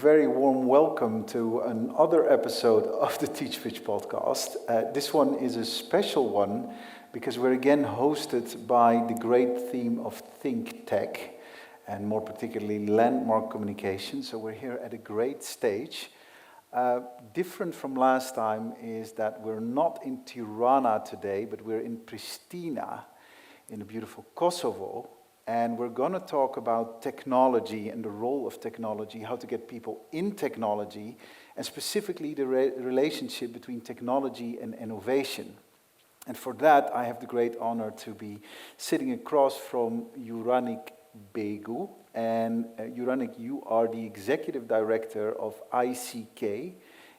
very warm welcome to another episode of the TeachPitch podcast. This one is a special one because we're again hosted by the great theme of ThinkTech and more particularly landmark communication. So we're here at a great stage. Different from last time is that we're not in Tirana today, but we're in Pristina in the beautiful Kosovo. And we're going to talk about technology and the role of technology, how to get people in technology, and specifically the relationship between technology and innovation. And for that, I have the great honor to be sitting across from Uranik Begu. And Uranik, you are the Executive Director of ICK,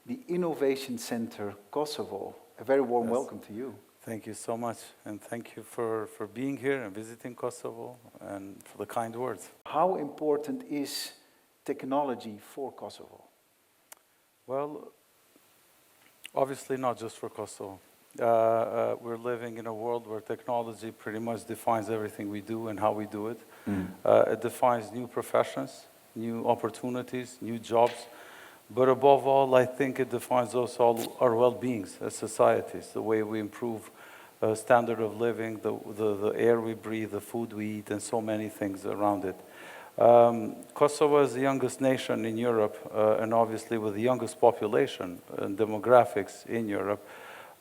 the Innovation Center Kosovo. A very warm welcome to you. Thank you so much, and thank you for being here and visiting Kosovo, and for the kind words. How important is technology for Kosovo? Well, obviously not just for Kosovo. We're living in a world where technology pretty much defines everything we do and how we do it. It defines new professions, new opportunities, new jobs. But above all, I think it defines also our well-beings as societies, the way we improve standard of living, the air we breathe, the food we eat, and so many things around it. Kosovo is the youngest nation in Europe, and obviously with the youngest population and demographics in Europe,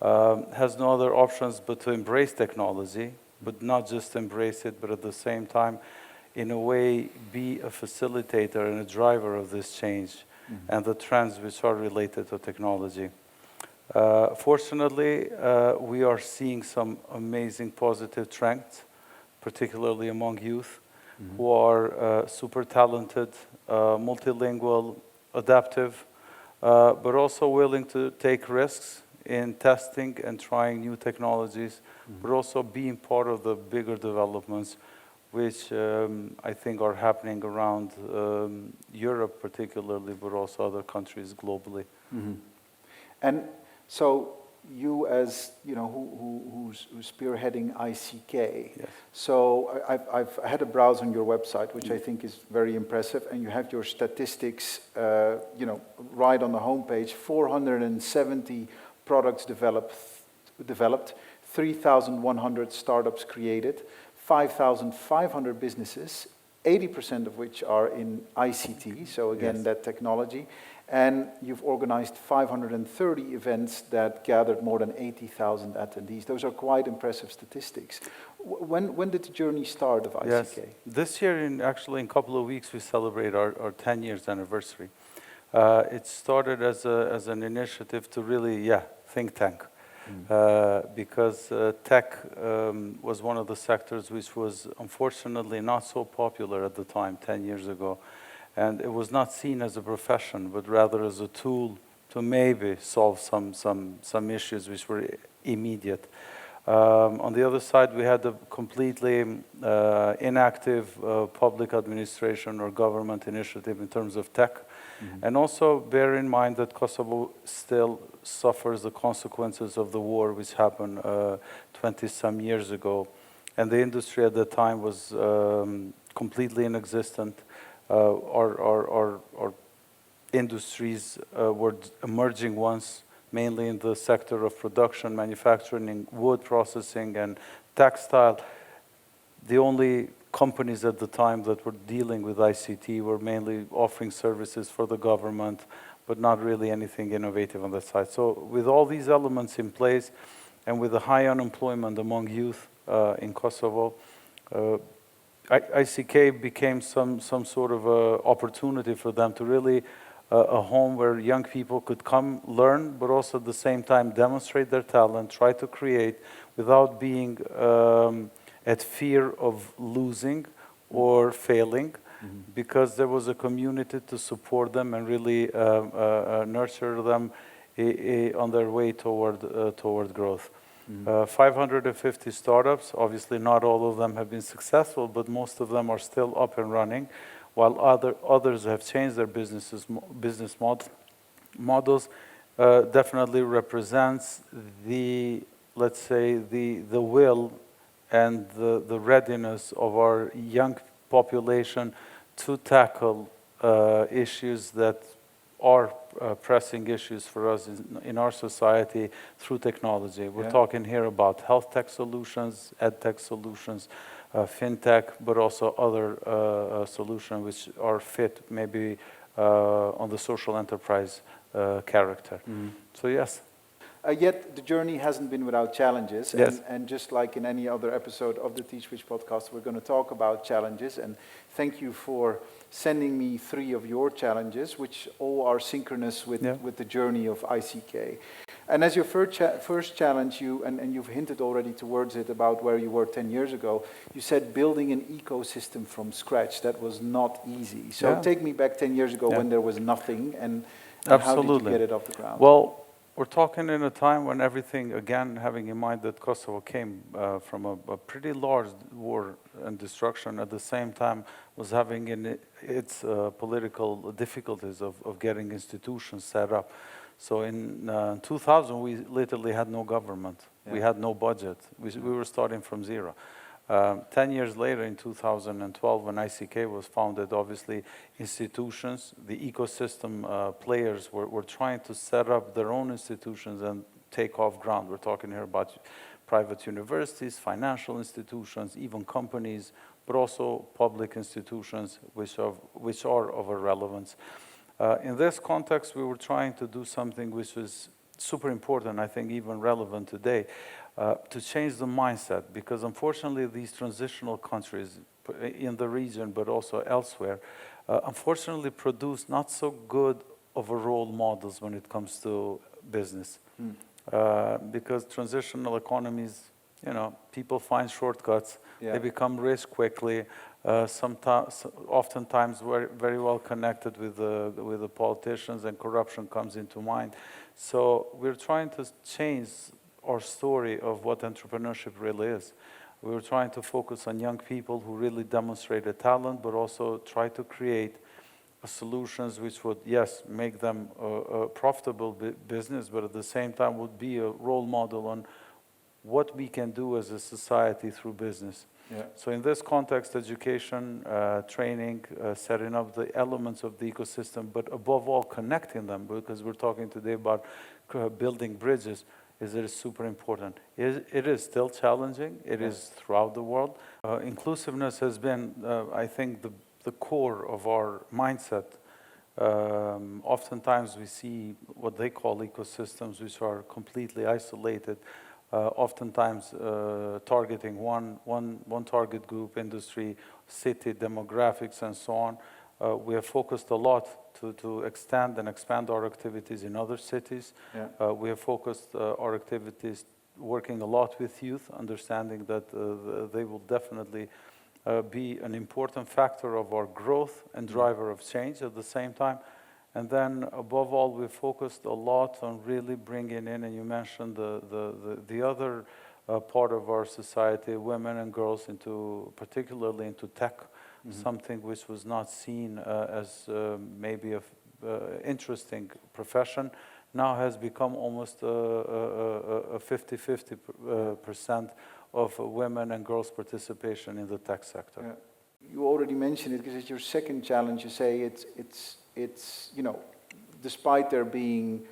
has no other options but to embrace technology, but not just embrace it, but at the same time, in a way, be a facilitator and a driver of this change. And the trends which are related to technology. Fortunately, we are seeing some amazing positive trends, particularly among youth, who are super talented, multilingual, adaptive, but also willing to take risks in testing and trying new technologies, but also being part of the bigger developments which I think are happening around Europe particularly, but also other countries globally. And so you as, who's spearheading ICK, yes. So I've had a browse on your website, which I think is very impressive, and you have your statistics, right on the homepage, 470 products developed, 3,100 startups created, 5,500 businesses, 80% of which are in ICT, so again, yes. That technology. And you've organized 530 events that gathered more than 80,000 attendees. Those are quite impressive statistics. When did the journey start of ICK? Yes. This year, actually in a couple of weeks, we celebrate our 10 years anniversary. It started as an initiative to really, think tank. Because tech was one of the sectors which was unfortunately not so popular at the time, 10 years ago. And it was not seen as a profession, but rather as a tool to maybe solve some issues which were immediate. On the other side, we had a completely inactive public administration or government initiative in terms of tech. And also bear in mind that Kosovo still suffers the consequences of the war which happened 20-some years ago. And the industry at the time was completely inexistent. Our industries were emerging ones, mainly in the sector of production, manufacturing, wood processing, and textile. The only companies at the time that were dealing with ICT were mainly offering services for the government, but not really anything innovative on that side. So with all these elements in place, and with the high unemployment among youth in Kosovo, ICK became some sort of opportunity for them to really a home where young people could come learn, but also at the same time demonstrate their talent, try to create without being at fear of losing or failing, because there was a community to support them and really nurture them on their way toward growth. 550 startups, obviously not all of them have been successful, but most of them are still up and running, while others have changed their business models. Definitely represents the, let's say, the will and the readiness of our young population to tackle issues that are pressing issues for us in our society through technology. We're talking here about health tech solutions, ed tech solutions, fintech, but also other solutions which are fit maybe on the social enterprise character. So yes. Yet the journey hasn't been without challenges, Yes. and just like in any other episode of the TeachPitch podcast, we're going to talk about challenges. And thank you for sending me 3 of your challenges, which all are synchronous with the journey of ICK. And as your first challenge, and you've hinted already towards it about where you were 10 years ago, you said building an ecosystem from scratch. That was not easy. So take me back 10 years ago when there was nothing, and how did you get it off the ground? Well, we're talking in a time when everything, again, having in mind that Kosovo came from a pretty large war and destruction, at the same time was having in its political difficulties of getting institutions set up. So in 2000, we literally had no government. We had no budget. We were starting from zero. 10 years later, in 2012, when ICK was founded, obviously institutions, the ecosystem players were trying to set up their own institutions and take off ground. We're talking here about private universities, financial institutions, even companies, but also public institutions which are of a relevance. In this context, we were trying to do something which was super important, I think even relevant today, to change the mindset, because unfortunately these transitional countries in the region but also elsewhere unfortunately produce not so good of a role models when it comes to business. Because transitional economies, people find shortcuts, they become rich quickly, oftentimes very well connected with the politicians, and corruption comes into mind. So we're trying to change our story of what entrepreneurship really is. We were trying to focus on young people who really demonstrated talent, but also try to create solutions which would, yes, make them a profitable business, but at the same time would be a role model on what we can do as a society through business. So in this context, education, training, setting up the elements of the ecosystem, but above all connecting them, because we're talking today about building bridges, it is super important. It is still challenging. It is throughout the world. Inclusiveness has been, I think, the core of our mindset. Oftentimes we see what they call ecosystems, which are completely isolated, oftentimes targeting one target group, industry, city, demographics, and so on. We have focused a lot to extend and expand our activities in other cities. We have focused our activities working a lot with youth, understanding that they will definitely be an important factor of our growth and driver of change at the same time. And then above all, we focused a lot on really bringing in, and you mentioned the other part of our society, women and girls, particularly into tech. Something which was not seen as maybe an interesting profession, now has become almost a 50-50% of women and girls' participation in the tech sector. You already mentioned it because it's your second challenge. You say it's despite there being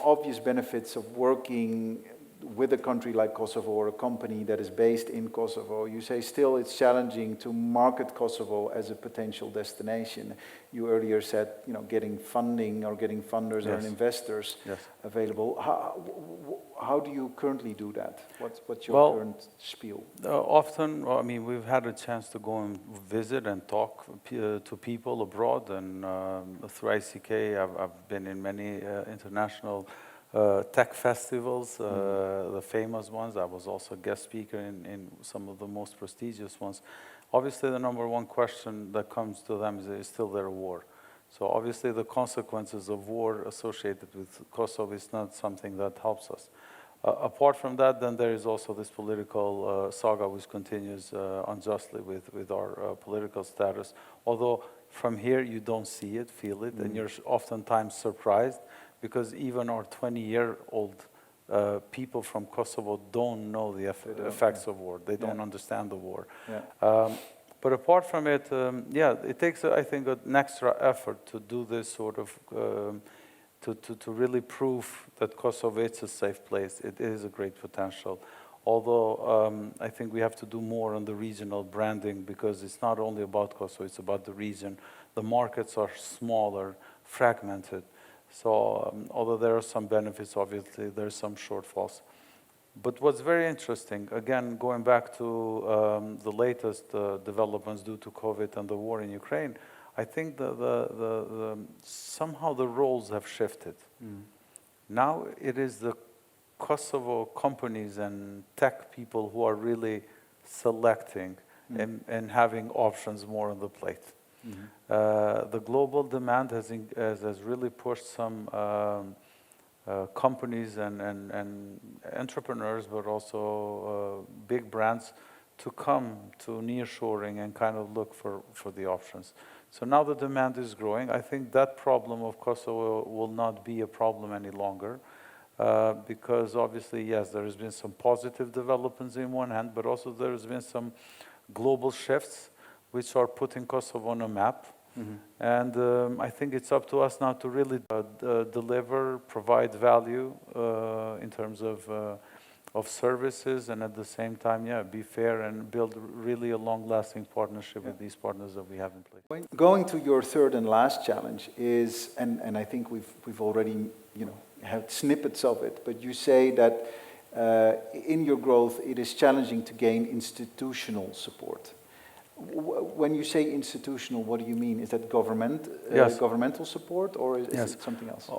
obvious benefits of working with a country like Kosovo or a company that is based in Kosovo, you say still it's challenging to market Kosovo as a potential destination. You earlier said, getting funding or getting funders or investors available. How do you currently do that? What's your current spiel? Often, we've had a chance to go and visit and talk to people abroad, and through ICK, I've been in many international tech festivals, the famous ones. I was also a guest speaker in some of the most prestigious ones. Obviously, the number one question that comes to them is still there a war? So obviously, the consequences of war associated with Kosovo is not something that helps us. Apart from that, then there is also this political saga which continues unjustly with our political status. Although from here, you don't see it, feel it, and you're oftentimes surprised, because even our 20-year-old people from Kosovo don't know the effects of war. They don't understand the war. But apart from it, yeah, it takes, I think, an extra effort to do this sort of, to really prove that Kosovo is a safe place. It is a great potential. Although I think we have to do more on the regional branding, because it's not only about Kosovo, it's about the region. The markets are smaller, fragmented. So although there are some benefits, obviously, there are some shortfalls. But what's very interesting, again, going back to the latest developments due to COVID and the war in Ukraine, I think somehow the roles have shifted. Now it is the Kosovo companies and tech people who are really selecting and having options more on the plate. The global demand has really pushed some companies and entrepreneurs, but also big brands, to come to nearshoring and kind of look for the options. So now the demand is growing. I think that problem of Kosovo will not be a problem any longer, because obviously, yes, there has been some positive developments in one hand, but also there has been some global shifts which are putting Kosovo on a map. And I think it's up to us now to really deliver, provide value in terms of services, and at the same time, yeah, be fair and build really a long-lasting partnership with these partners that we have in place. Going to your third and last challenge is, and I think we've already had snippets of it, but you say that in your growth it is challenging to gain institutional support. When you say institutional, what do you mean? Is that governmental support, or is it something else?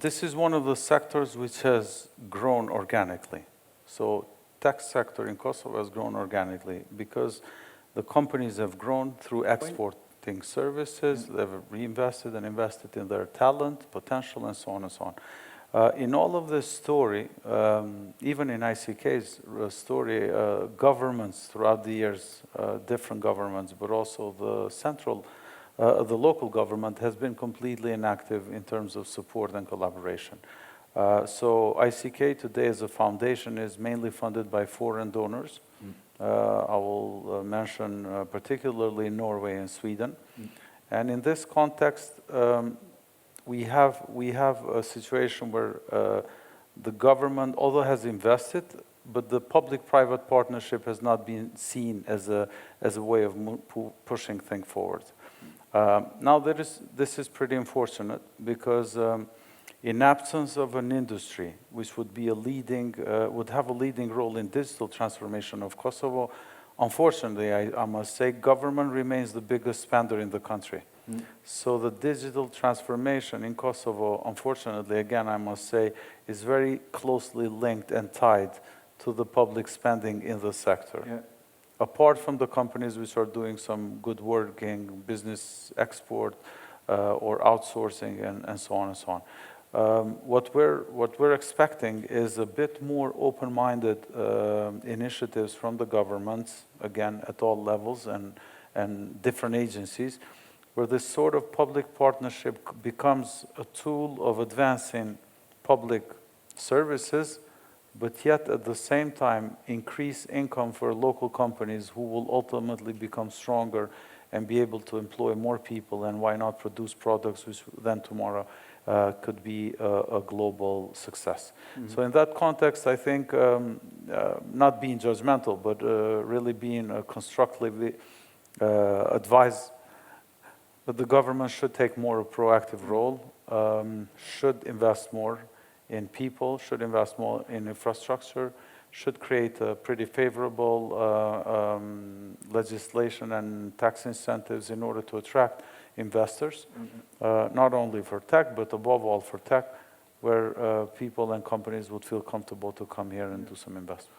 This is one of the sectors which has grown organically. So tech sector in Kosovo has grown organically because the companies have grown through exporting services. They've reinvested and invested in their talent, potential, and so on and so on. In all of this story, even in ICK's story, governments throughout the years, different governments, but also the local government has been completely inactive in terms of support and collaboration. So ICK today as a foundation is mainly funded by foreign donors. I will mention particularly Norway and Sweden. And in this context, we have a situation where the government, although has invested, but the public-private partnership has not been seen as a way of pushing things forward. Now this is pretty unfortunate, because in absence of an industry which would be would have a leading role in digital transformation of Kosovo, unfortunately, I must say, government remains the biggest spender in the country. So the digital transformation in Kosovo, unfortunately, again, I must say, is very closely linked and tied to the public spending in the sector. Apart from the companies which are doing some good work in business export or outsourcing and so on and so on. What we're expecting is a bit more open-minded initiatives from the governments, again, at all levels and different agencies, where this sort of public partnership becomes a tool of advancing public services, but yet at the same time increase income for local companies who will ultimately become stronger and be able to employ more people, and why not produce products which then tomorrow could be a global success. So in that context, I think, not being judgmental, but really being constructively advised, that the government should take more a proactive role, should invest more in people, should invest more in infrastructure, should create a pretty favorable legislation and tax incentives in order to attract investors, not only for tech, but above all for tech, where people and companies would feel comfortable to come here and do some investment.